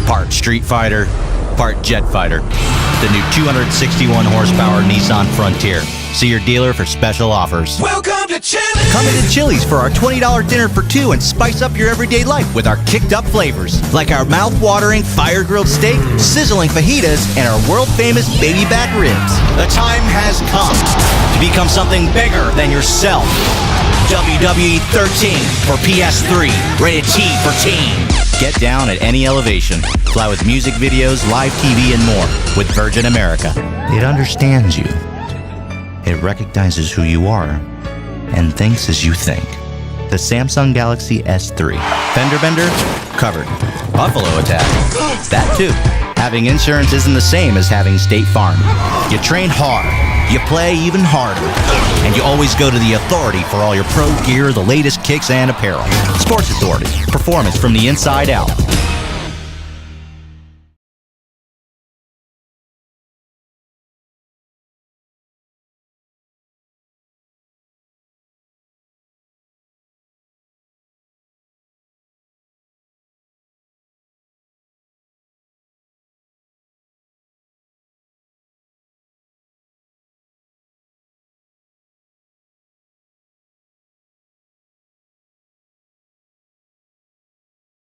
Part Street Fighter, part Jet Fighter. The new 261 horsepower Nissan Frontier. See your dealer for special offers. Welcome to Chili's! Come into Chili's for our $20 dinner for two and spice up your everyday life with our kicked up flavors. Like our mouth-watering fire-grilled steak, sizzling fajitas, and our world-famous baby back ribs. The time has come to become something bigger than yourself. WWE 13 for PS3. Rated T for teen. Get down at any elevation. Fly with music videos, live TV, and more with Virgin America. It understands you. It recognizes who you are and thinks as you think. The Samsung Galaxy S3. Fender bender? Covered. Buffalo attack? That too. Having insurance isn't the same as having State Farm. You train hard. You play even harder. And you always go to the authority for all your pro gear, the latest kicks, and apparel. Sports Authority. Performance from the inside out.